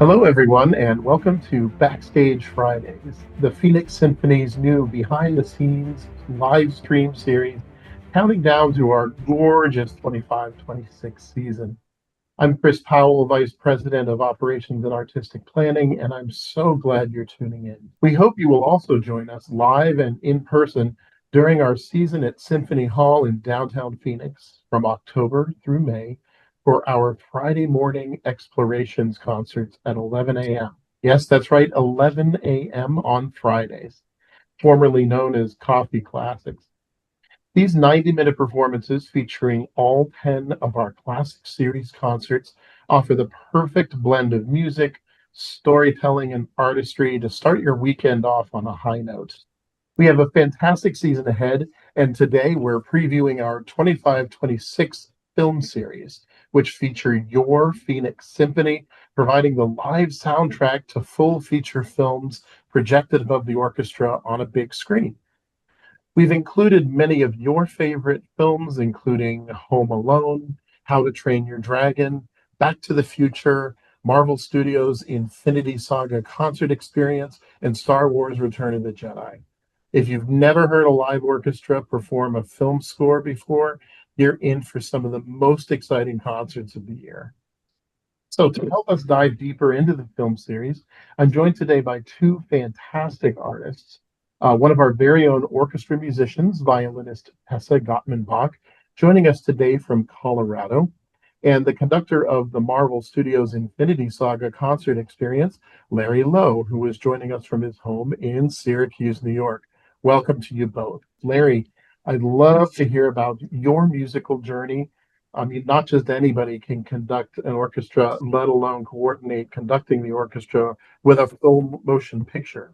Hello, everyone, and welcome to Backstage Fridays, the Phoenix Symphony's new behind the scenes live stream series, counting down to our gorgeous 25-26 season. I'm Chris Powell, Vice President of Operations and Artistic Planning, and I'm so glad you're tuning in. We hope you will also join us live and in person during our season at Symphony Hall in downtown Phoenix from October through May for our Friday morning explorations concerts at 11 a.m. Yes, that's right, 11 a.m. on Fridays, formerly known as Coffee Classics. These 90-minute performances featuring all 10 of our classic series concerts offer the perfect blend of music, storytelling, and artistry to start your weekend off on a high note. We have a fantastic season ahead, and today we're previewing our 25-26 film series, which feature your Phoenix Symphony, providing the live soundtrack to full feature films projected above the orchestra on a big screen. We've included many of your favorite films, including Home Alone, How to Train Your Dragon, Back to the Future, Marvel Studios' Infinity Saga concert experience, and Star Wars Return of the Jedi. If you've never heard a live orchestra perform a film score before, you're in for some of the most exciting concerts of the year. So, to help us dive deeper into the film series, I'm joined today by two fantastic artists. One of our very own orchestra musicians, violinist Tessa Gotman Bock, joining us today from Colorado, and the conductor of the Marvel Studios Infinity Saga concert experience, Larry Loh, who is joining us from his home in Syracuse, New York. Welcome to you both. Larry, I'd love to hear about your musical journey. I mean, not just anybody can conduct an orchestra, let alone coordinate conducting the orchestra with a full motion picture.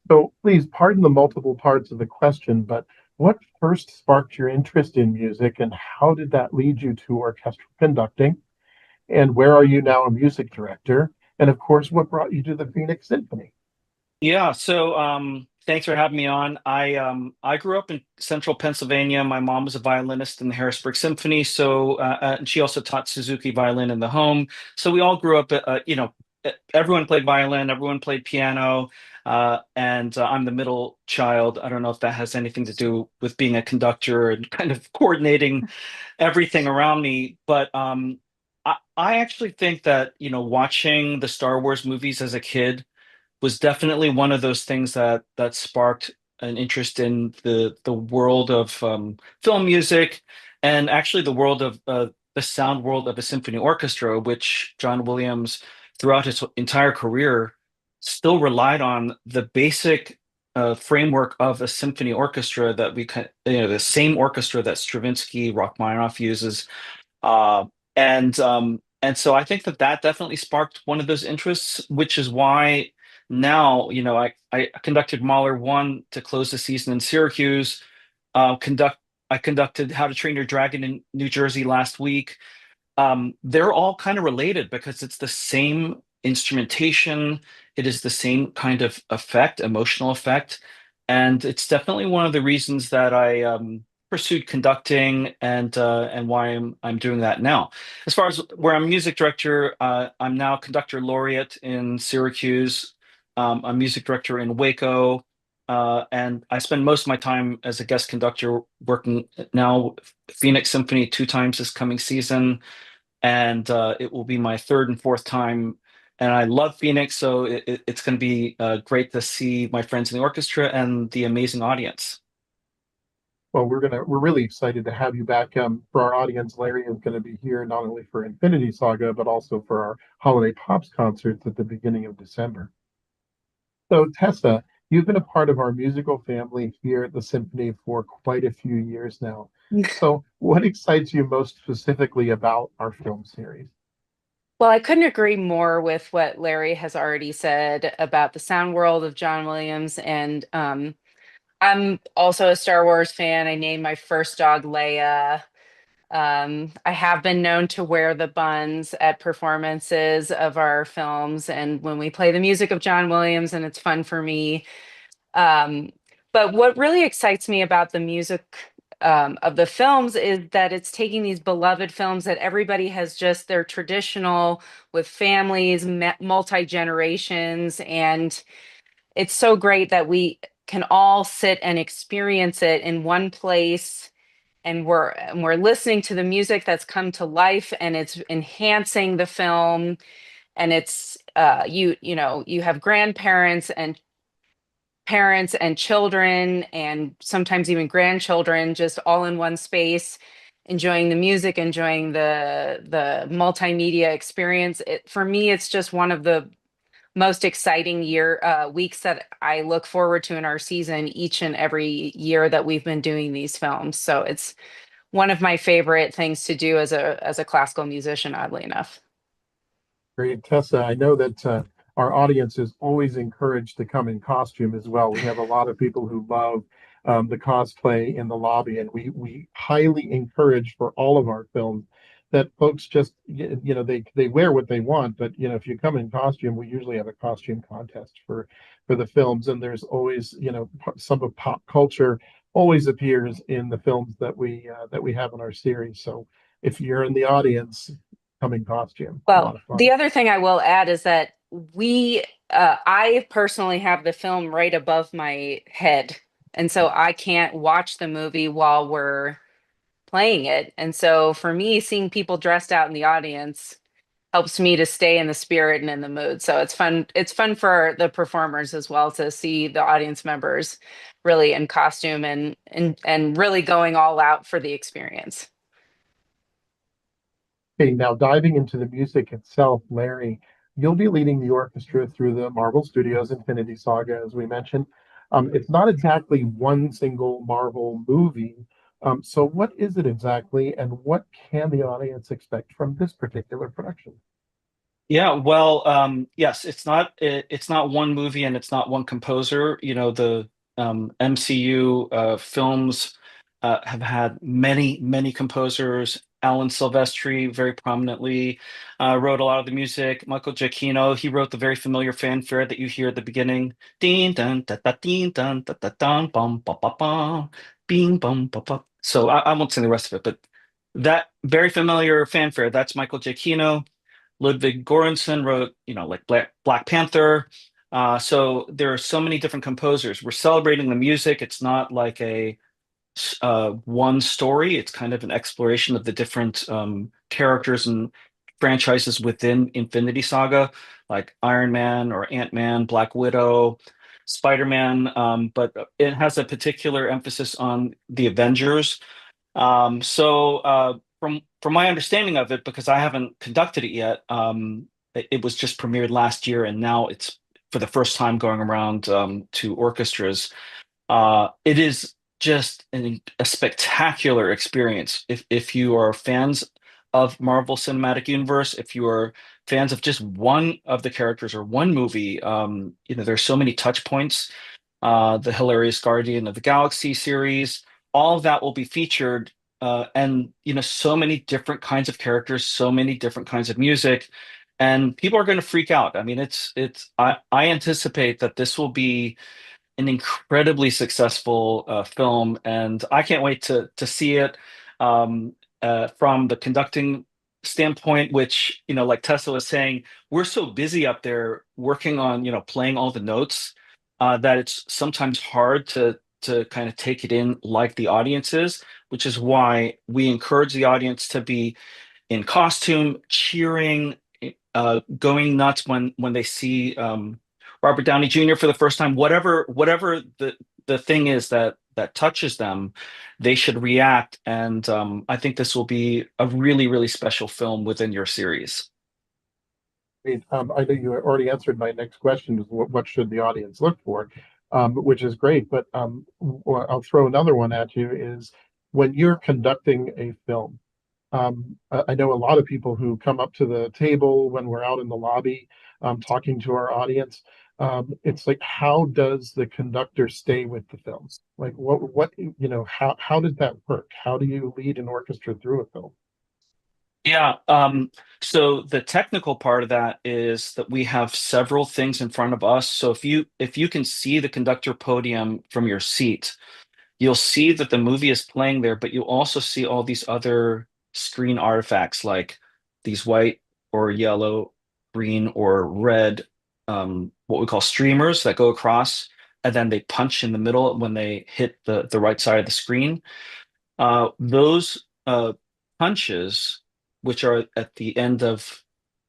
So please pardon the multiple parts of the question, but what first sparked your interest in music and how did that lead you to orchestral conducting? And where are you now a music director? And of course, what brought you to the Phoenix Symphony? Thanks for having me on. I grew up in central Pennsylvania. My mom was a violinist in the Harrisburg Symphony, and she also taught Suzuki violin in the home. So we all grew up, everyone played violin, everyone played piano, and I'm the middle child. I don't know if that has anything to do with being a conductor and kind of coordinating everything around me, but I actually think that, watching the Star Wars movies as a kid was definitely one of those things that sparked an interest in the world of film music, and actually the world of the sound world of a symphony orchestra, which John Williams, throughout his entire career, still relied on the basic framework of a symphony orchestra that the same orchestra that Stravinsky, Rachmaninoff uses, and so I think that definitely sparked one of those interests, which is why now, I conducted Mahler 1 to close the season in Syracuse. I conducted How to Train Your Dragon in New Jersey last week. They're all kind of related because it's the same instrumentation, it is the same kind of effect, emotional effect, and it's definitely one of the reasons that I pursued conducting and why I'm doing that now. As far as where I'm music director, I'm now conductor laureate in Syracuse. I'm music director in Waco. And I spend most of my time as a guest conductor working now Phoenix Symphony two times this coming season, and it will be my third and fourth time. And I love Phoenix, so it's going to be great to see my friends in the orchestra and the amazing audience. Well, we're really excited to have you back. For our audience, Larry is going to be here not only for Infinity Saga, but also for our Holiday Pops concerts at the beginning of December. So, Tessa, you've been a part of our musical family here at the Symphony for quite a few years now. So, what excites you most specifically about our film series? Well, I couldn't agree more with what Larry has already said about the sound world of John Williams. And I'm also a Star Wars fan. I named my first dog Leia. I have been known to wear the buns at performances of our films and when we play the music of John Williams, and it's fun for me. Um, but what really excites me about the music of the films is that it's taking these beloved films that everybody has just their traditional with families, multi-generations, and it's so great that we can all sit and experience it in one place, and we're listening to the music that's come to life, and it's enhancing the film, and it's you know, you have grandparents and parents and children and sometimes even grandchildren just all in one space, enjoying the music, enjoying the multimedia experience. For me, it's just one of the most exciting weeks that I look forward to in our season each and every year that we've been doing these films. So it's one of my favorite things to do as a classical musician, oddly enough. Great, Tessa. I know that our audience is always encouraged to come in costume as well. We have a lot of people who love the cosplay in the lobby, and we highly encourage for all of our films that folks just they wear what they want, but if you come in costume, we usually have a costume contest for the films, and there's always some of pop culture always appears in the films that we have in our series. So if you're in the audience, come in costume. A lot Well, of fun. the other thing I will add is that I personally have the film right above my head. And so I can't watch the movie while we're playing it. And so for me, seeing people dressed out in the audience helps me to stay in the spirit and in the mood. So it's fun. It's fun for the performers as well to see the audience members really in costume and really going all out for the experience. Okay, now diving into the music itself, Larry, you'll be leading the orchestra through the Marvel Studios Infinity Saga, as we mentioned. It's not exactly one single Marvel movie. So what is it exactly, and what can the audience expect from this particular production? Yeah, well, yes, it's not one movie and it's not one composer. You know, the MCU films have had many composers. Alan Silvestri very prominently wrote a lot of the music. Michael Giacchino, he wrote the very familiar fanfare that you hear at the beginning. Ding dun da da dun bum ba ba ba bing bum ba ba. So I won't sing the rest of it, but that very familiar fanfare, that's Michael Giacchino. Ludwig Göransson wrote, like Black Panther. So there are so many different composers. We're celebrating the music. It's not like a one story. It's kind of an exploration of the different characters and franchises within Infinity Saga, like Iron Man or Ant-Man, Black Widow, Spider-Man. But it has a particular emphasis on the Avengers. From my understanding of it, because I haven't conducted it yet, it was just premiered last year, and now it's for the first time going around to orchestras. It is just a spectacular experience. If you are fans of Marvel Cinematic Universe, if you are fans of just one of the characters or one movie, there's so many touch points. The hilarious Guardian of the Galaxy series, all of that will be featured, and so many different kinds of characters, so many different kinds of music, and people are going to freak out. I mean, I anticipate that this will be an incredibly successful film, and I can't wait to see it. From the conducting standpoint, which like Tessa was saying, we're so busy up there working on playing all the notes, that it's sometimes hard to kind of take it in like the audience is, which is why we encourage the audience to be in costume, cheering, going nuts when they see Robert Downey Jr. for the first time. Whatever the thing is that touches them, they should react. And I think this will be a really special film within your series. Great. I know you already answered my next question, is what should the audience look for, which is great. But I'll throw another one at you, is when you're conducting a film. I know a lot of people who come up to the table when we're out in the lobby talking to our audience. It's like, how does the conductor stay with the film? Like, how does that work? How do you lead an orchestra through a film? Yeah. So the technical part of that is that we have several things in front of us. So if you can see the conductor podium from your seat, you'll see that the movie is playing there, but you'll also see all these other screen artifacts like these white or yellow, green or red, what we call streamers that go across, and then they punch in the middle when they hit the right side of the screen. Those punches, which are at the end of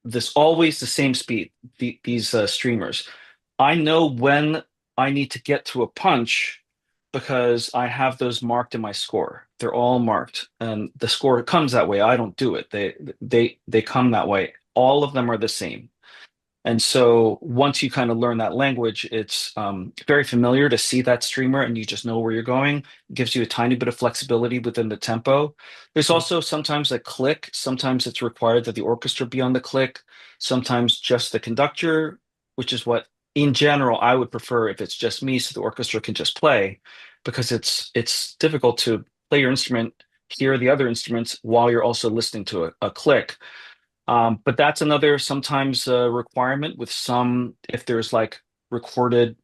this, always the same speed, these streamers. I know when I need to get to a punch because I have those marked in my score. They're all marked, and the score comes that way. I don't do it. They come that way. All of them are the same. And so once you kind of learn that language, it's very familiar to see that streamer and you just know where you're going. It gives you a tiny bit of flexibility within the tempo. There's also sometimes a click. Sometimes it's required that the orchestra be on the click. Sometimes just the conductor, which is what in general I would prefer if it's just me so the orchestra can just play, because it's difficult to play your instrument, hear the other instruments while you're also listening to a click. But that's another sometimes requirement with some, if there's like recorded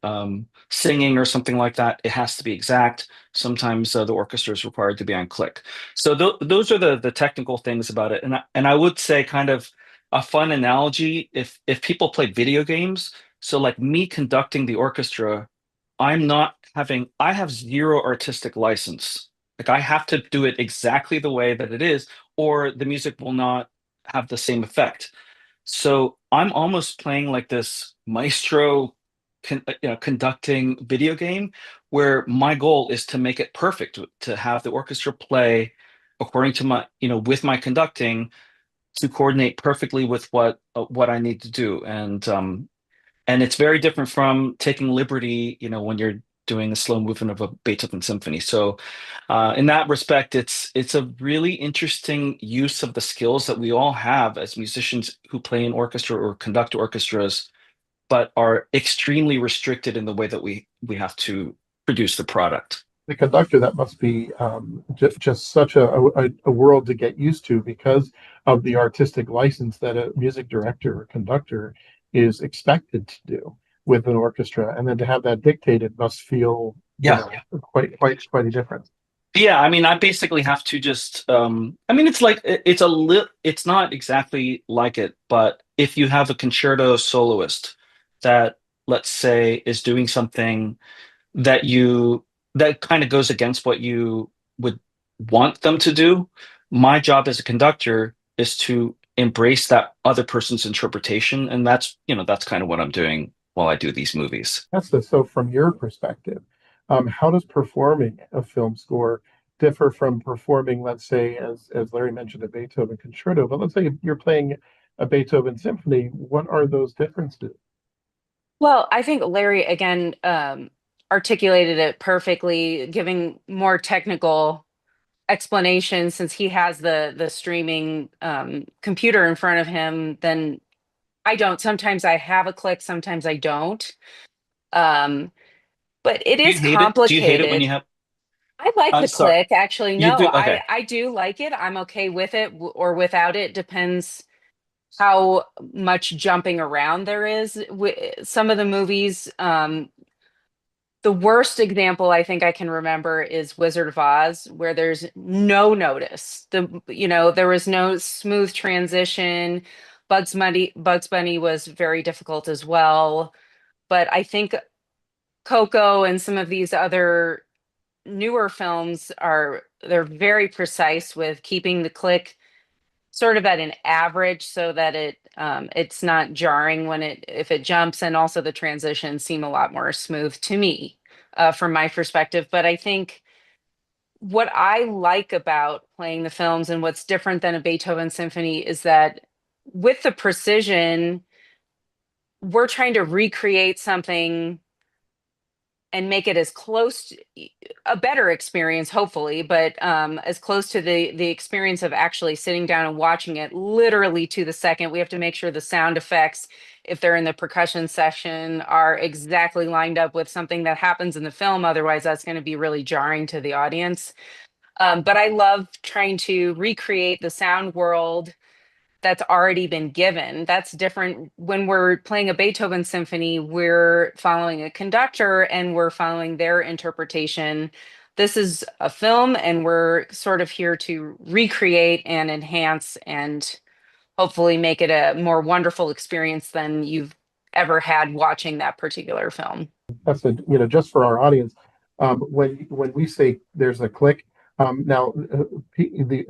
singing or something like that, it has to be exact. Sometimes the orchestra is required to be on click. So those are the technical things about it. And I would say kind of a fun analogy, if people play video games, so like me conducting the orchestra, I have zero artistic license. Like I have to do it exactly the way that it is, or the music will not have the same effect. So I'm almost playing like this maestro conducting video game where my goal is to make it perfect, to have the orchestra play according to my, with my conducting to coordinate perfectly with what I need to do. And it's very different from taking liberty, when you're doing a slow movement of a Beethoven symphony. So in that respect, it's a really interesting use of the skills that we all have as musicians who play in orchestra or conduct orchestras, but are extremely restricted in the way that we have to produce the product. The conductor, that must be just such a world to get used to because of the artistic license that a music director or conductor is expected to do with an orchestra, and then to have that dictated must feel quite a difference. Yeah, I mean, I basically have to just I mean, it's not exactly like it, but if you have a concerto soloist that, let's say, is doing something that that kind of goes against what you would want them to do, my job as a conductor is to embrace that other person's interpretation, and that's kind of what I'm doing while I do these movies. So from your perspective, how does performing a film score differ from performing, let's say, as Larry mentioned, a Beethoven concerto, but let's say you're playing a Beethoven symphony, what are those differences? Well, I think Larry again articulated it perfectly, giving more technical explanation since he has the streaming computer in front of him. Then I don't. Sometimes I have a click, sometimes I don't. But it Do you is hate it? Do you hate it when complicated. you have? I like I'm the sorry. click, actually. You No, do? I Okay. I do like it. I'm okay with it or without it. Depends how much jumping around there is. Some of the movies, the worst example I think I can remember is Wizard of Oz, where there's no notice. There was no smooth transition. Bugs Bunny was very difficult as well. But I think Coco and some of these other newer films they're very precise with keeping the click sort of at an average so that it's not jarring if it jumps, and also the transitions seem a lot more smooth to me from my perspective. But I think what I like about playing the films and what's different than a Beethoven symphony is that with the precision, we're trying to recreate something and make it as close to a better experience, hopefully, but as close to the experience of actually sitting down and watching it literally to the second. We have to make sure the sound effects, if they're in the percussion section, are exactly lined up with something that happens in the film. Otherwise, that's going to be really jarring to the audience. But I love trying to recreate the sound world that's already been given. That's different when we're playing a Beethoven symphony, we're following a conductor and we're following their interpretation. this is a film and we're sort of here to recreate and enhance and hopefully make it a more wonderful experience than you've ever had watching that particular film. That's just for our audience. When we say there's a click, now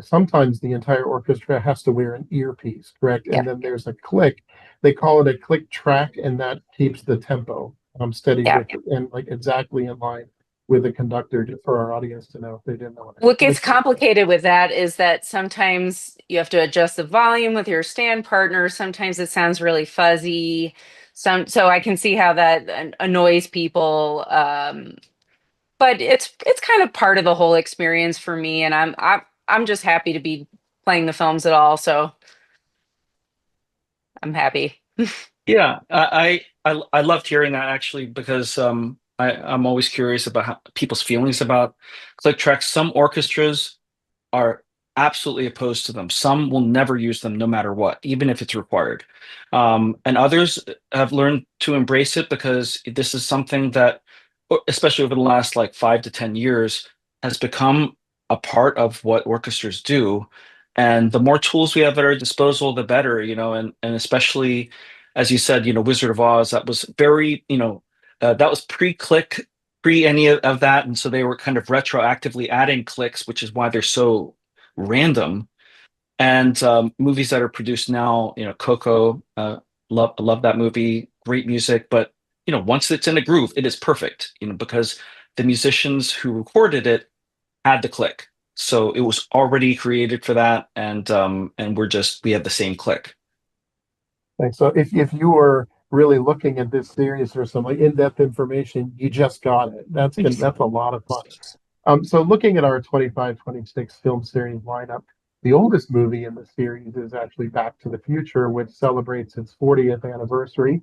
sometimes the entire orchestra has to wear an earpiece, correct? Yeah. And then there's a click. They call it a click track, and that keeps the tempo steady Yeah. and like exactly in line with the conductor, just for our audience to know if they didn't know. What gets complicated with that is that sometimes you have to adjust the volume with your stand partner. Sometimes it sounds really fuzzy. So I can see how that annoys people. But it's kind of part of the whole experience for me, and I'm just happy to be playing the films at all. So I'm happy. Yeah, I loved hearing that actually because I'm always curious about people's feelings about click tracks. Some orchestras are absolutely opposed to them. Some will never use them no matter what, even if it's required. And others have learned to embrace it because this is something that, especially over the last like 5 to 10 years, has become a part of what orchestras do. And the more tools we have at our disposal, the better, and especially, as you said, Wizard of Oz, that was very, that was pre-click, pre any of that. And so they were kind of retroactively adding clicks, which is why they're so random. And movies that are produced now, Coco, love that movie, great music, but once it's in a groove, it is perfect, because the musicians who recorded it had the click, so it was already created for that, and we have the same click. Thanks. So if you were really looking at this series for some like in-depth information, you just got it. That's a lot of fun. So looking at our 25-26 film series lineup, the oldest movie in the series is actually Back to the Future, which celebrates its 40th anniversary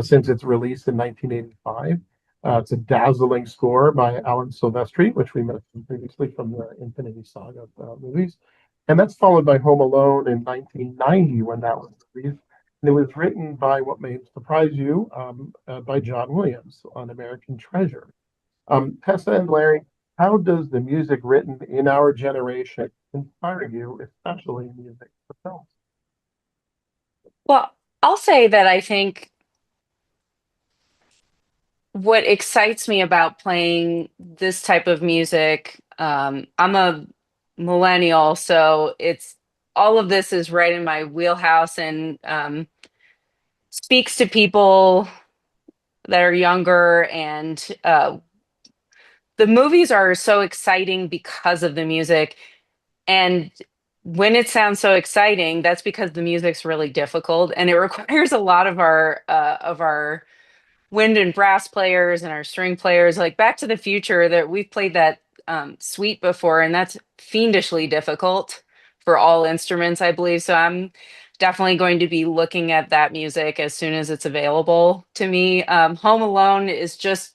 since its release in 1985. It's a dazzling score by Alan Silvestri, which we mentioned previously from the Infinity Saga movies. And that's followed by Home Alone in 1990 when that was released. And it was written by, what may surprise you, by John Williams on American Treasure. Tessa and Larry, how does the music written in our generation inspire you, especially music for films? Well, I'll say that I think what excites me about playing this type of music, I'm a millennial, so it's all of this is right in my wheelhouse and speaks to people that are younger. And the movies are so exciting because of the music. And when it sounds so exciting, that's because the music's really difficult and it requires a lot of our wind and brass players and our string players. Like Back to the Future, that we've played that suite before, and that's fiendishly difficult for all instruments, I believe. So I'm definitely going to be looking at that music as soon as it's available to me. Home Alone is just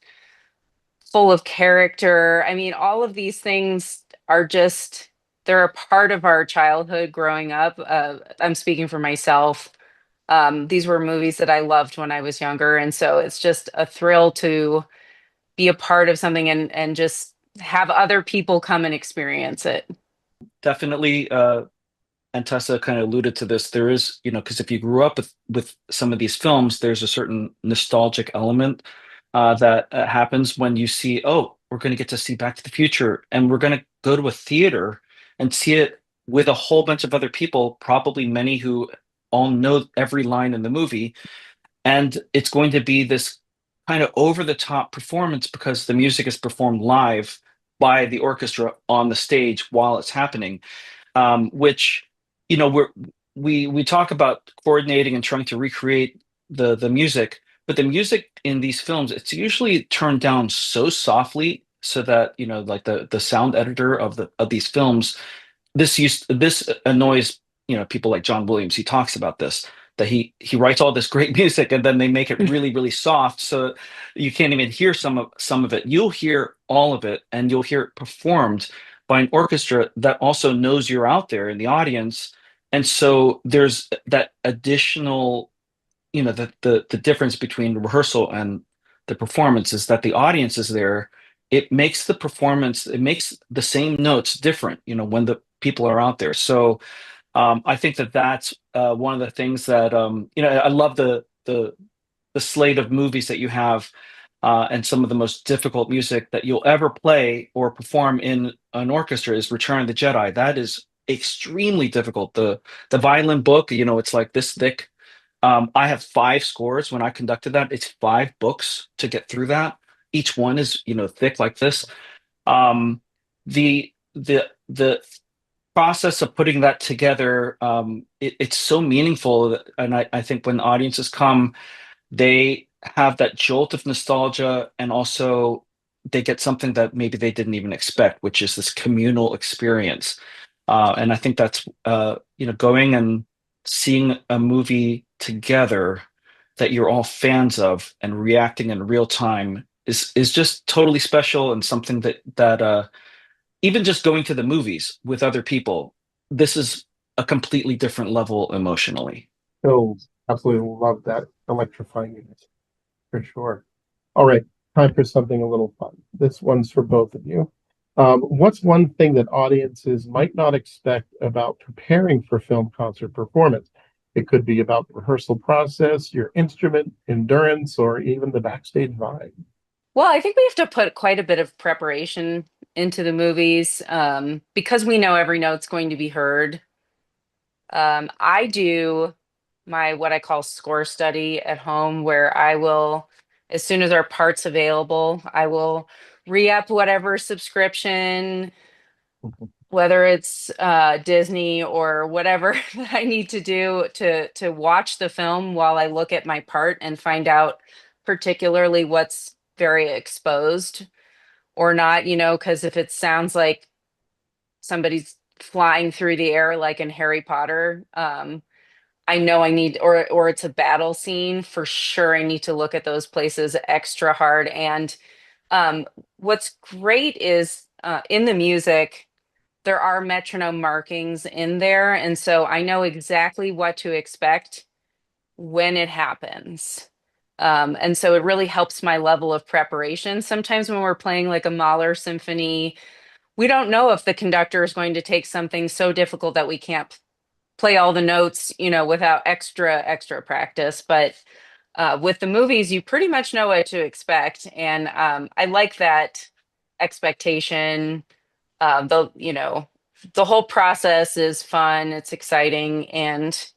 full of character. I mean, all of these things are just, they're a part of our childhood growing up. I'm speaking for myself. These were movies that I loved when I was younger. And so it's just a thrill to be a part of something and just have other people come and experience it. Definitely. And Tessa kind of alluded to this. There is, because if you grew up with some of these films, there's a certain nostalgic element that happens when you see, oh, we're going to get to see Back to the Future, and we're going to go to a theater and see it with a whole bunch of other people, probably many who all know every line in the movie. And it's going to be this kind of over the top performance because the music is performed live by the orchestra on the stage while it's happening, which we talk about coordinating and trying to recreate the music, but the music in these films, it's usually turned down so softly so that like the sound editor of these films, this annoys people like John Williams. He talks about this, that he writes all this great music and then they make it really really soft so you can't even hear some of it. You'll hear all of it and you'll hear it performed by an orchestra that also knows you're out there in the audience. And so there's that additional, the difference between rehearsal and the performance is that the audience is there it makes the performance, it makes the same notes different, when the people are out there. So I think that that's one of the things that I love the slate of movies that you have, and some of the most difficult music that you'll ever play or perform in an orchestra is Return of the Jedi. That is extremely difficult. The violin book, it's like this thick. I have 5 scores when I conducted that. It's 5 books to get through that. Each one is, thick like this. Um, the process of putting that together, it's so meaningful, and I think when audiences come, they have that jolt of nostalgia, and also they get something that maybe they didn't even expect, which is this communal experience. And I think that's going and seeing a movie together that you're all fans of and reacting in real time is just totally special, and something that even just going to the movies with other people, this is a completely different level emotionally. Oh, absolutely love that electrifying unit for sure. All right, time for something a little fun. This one's for both of you. What's one thing that audiences might not expect about preparing for film concert performance? It could be about the rehearsal process, your instrument endurance, or even the backstage vibe. Well, I think we have to put quite a bit of preparation into the movies, because we know every note's going to be heard. I do my what I call score study at home, where I will, as soon as our part's available, I will re-up whatever subscription, whether it's Disney or whatever that I need to do to watch the film while I look at my part and find out particularly what's very exposed or not, because if it sounds like somebody's flying through the air like in Harry Potter, I know I need, or it's a battle scene, for sure I need to look at those places extra hard. And what's great is in the music, there are metronome markings in there. And so I know exactly what to expect when it happens. And so it really helps my level of preparation. Sometimes when we're playing like a Mahler symphony, we don't know if the conductor is going to take something so difficult that we can't play all the notes, without extra practice. But with the movies, you pretty much know what to expect. And I like that expectation. The whole process is fun. It's exciting. And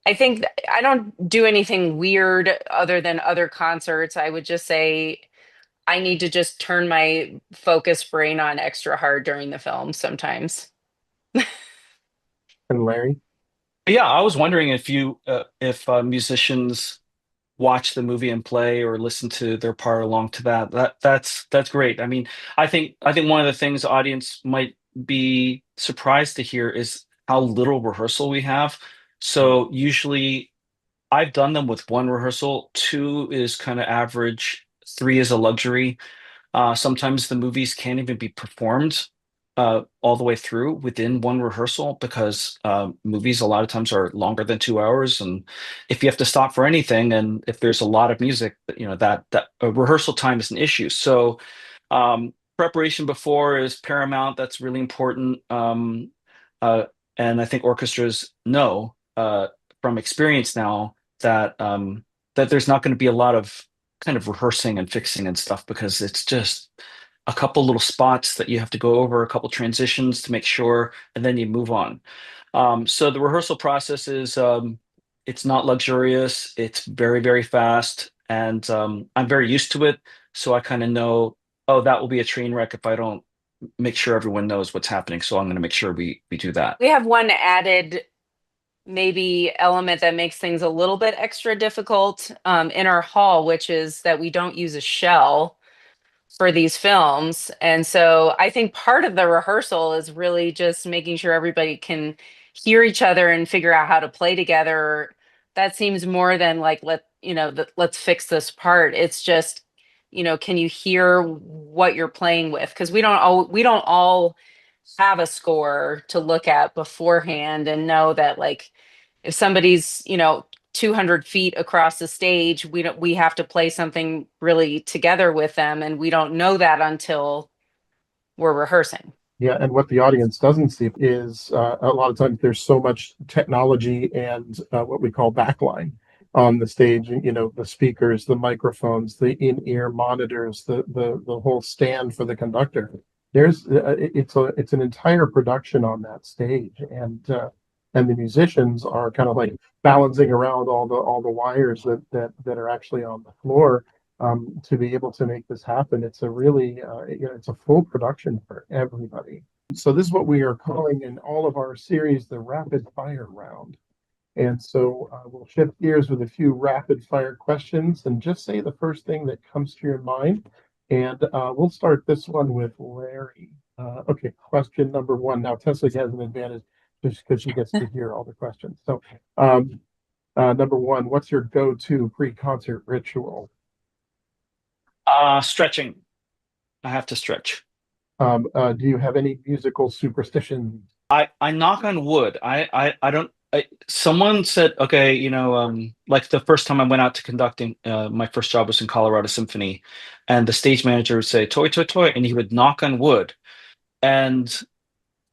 I think I don't do anything weird other than other concerts. I would just say I need to just turn my focus brain on extra hard during the film sometimes. And Larry? Yeah, I was wondering if musicians watch the movie and play or listen to their part along to that. That's great. I mean, I think one of the things the audience might be surprised to hear is how little rehearsal we have. So usually I've done them with 1 rehearsal, 2 is kind of average, 3 is a luxury. Sometimes the movies can't even be performed all the way through within 1 rehearsal, because movies a lot of times are longer than 2 hours, and if you have to stop for anything, and if there's a lot of music, that rehearsal time is an issue. So preparation before is paramount. That's really important. Uh, and I think orchestras know from experience now that there's not going to be a lot of kind of rehearsing and fixing and stuff, because it's just a couple little spots that you have to go over, a couple transitions to make sure, and then you move on. So the rehearsal process is it's not luxurious. It's very, very fast, and I'm very used to it. So I kind of know, oh, that will be a train wreck if I don't make sure everyone knows what's happening. So I'm going to make sure we do that. We have one added maybe element that makes things a little bit extra difficult in our hall, which is that we don't use a shell for these films. And so I think part of the rehearsal is really just making sure everybody can hear each other and figure out how to play together. That seems more than like, let's fix this part. It's just, can you hear what you're playing with? Because we don't all have a score to look at beforehand and know that, like, if somebody's, 200 feet across the stage. We have to play something really together with them, and we don't know that until we're rehearsing. Yeah, and what the audience doesn't see is a lot of times there's so much technology and what we call backline on the stage, and the speakers, the microphones, the in-ear monitors, the whole stand for the conductor. There's it's an entire production on that stage, and the musicians are kind of like balancing around all the wires that are actually on the floor to be able to make this happen. It's a really, it's a full production for everybody. So this is what we are calling in all of our series the rapid fire round. And so we'll shift gears with a few rapid fire questions and just say the first thing that comes to your mind. And we'll start this one with Larry. Okay, question number one. Now Tessa has an advantage just because she gets to hear all the questions. So number one, what's your go-to pre-concert ritual? Stretching. I have to stretch. Do you have any musical superstitions? I knock on wood. I don't. Someone said, okay, like the first time I went out to conducting, my first job was in Colorado Symphony, and the stage manager would say, "Toy, toy, toy," and he would knock on wood. And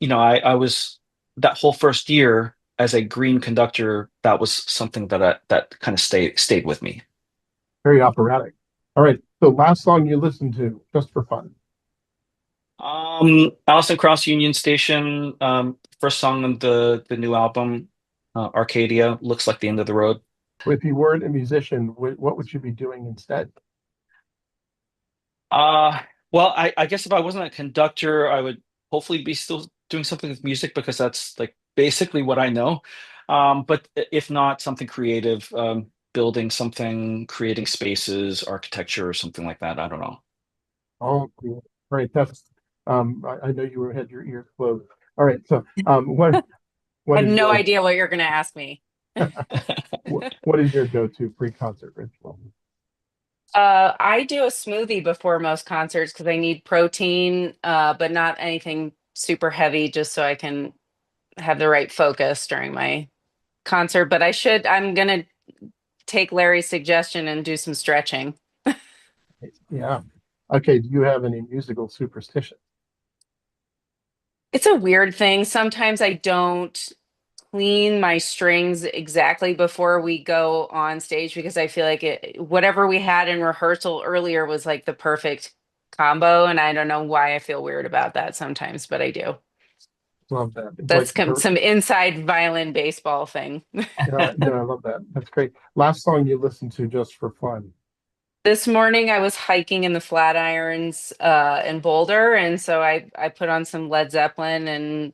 I was that whole first year as a green conductor. That was something that kind of stayed with me. Very operatic. All right. So last song you listened to, just for fun. Alison Krauss, Union Station, first song on the new album, Arcadia, Looks Like the End of the Road. If you weren't a musician, what would you be doing instead? Well, I guess if I wasn't a conductor, I would hopefully be still doing something with music because that's like basically what I know. But if not, something creative, building something, creating spaces, architecture, or something like that. I don't know. Oh, cool. All right. That's I know you had your ears closed. All right. So what I have no idea what you're going to ask me. What is your go-to pre-concert ritual? I do a smoothie before most concerts because I need protein, but not anything super heavy, just so I can have the right focus during my concert. But I'm going to take Larry's suggestion and do some stretching. Yeah. Okay. Do you have any musical superstition? It's a weird thing. Sometimes I don't clean my strings exactly before we go on stage because I feel like whatever we had in rehearsal earlier was like the perfect combo, and I don't know why I feel weird about that sometimes, but I do. Love that. That's like some inside violin baseball thing. Yeah, I love that. That's great. Last song you listened to just for fun? This morning I was hiking in the Flatirons in Boulder, and so I put on some Led Zeppelin, and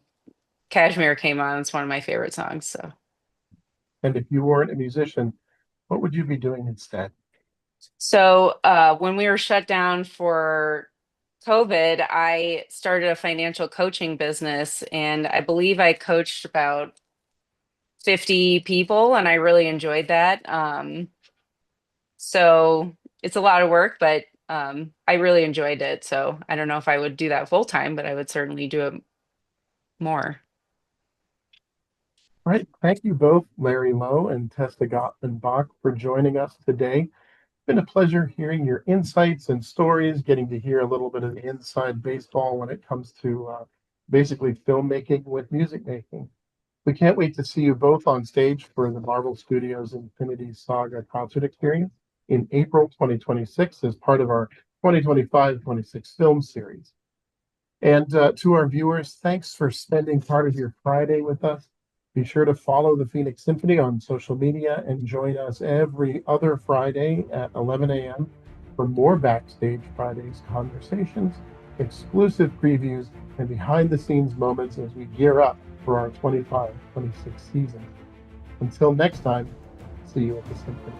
Kashmir came on. It's one of my favorite songs. So. And if you weren't a musician, what would you be doing instead? So when we were shut down for COVID, I started a financial coaching business, and I believe I coached about 50 people, and I really enjoyed that. So it's a lot of work, but I really enjoyed it. So I don't know if I would do that full time, but I would certainly do it more. All right. Thank you both, Larry Loh and Tessa Gotman Bock, for joining us today. It's been a pleasure hearing your insights and stories, getting to hear a little bit of the inside baseball when it comes to basically filmmaking with music making. We can't wait to see you both on stage for the Marvel Studios Infinity Saga concert experience in April 2026 as part of our 2025-26 film series. And to our viewers, thanks for spending part of your Friday with us. Be sure to follow the Phoenix Symphony on social media and join us every other Friday at 11 a.m. for more Backstage Fridays conversations, exclusive previews, and behind-the-scenes moments as we gear up for our 25-26 season. Until next time, see you at the Symphony.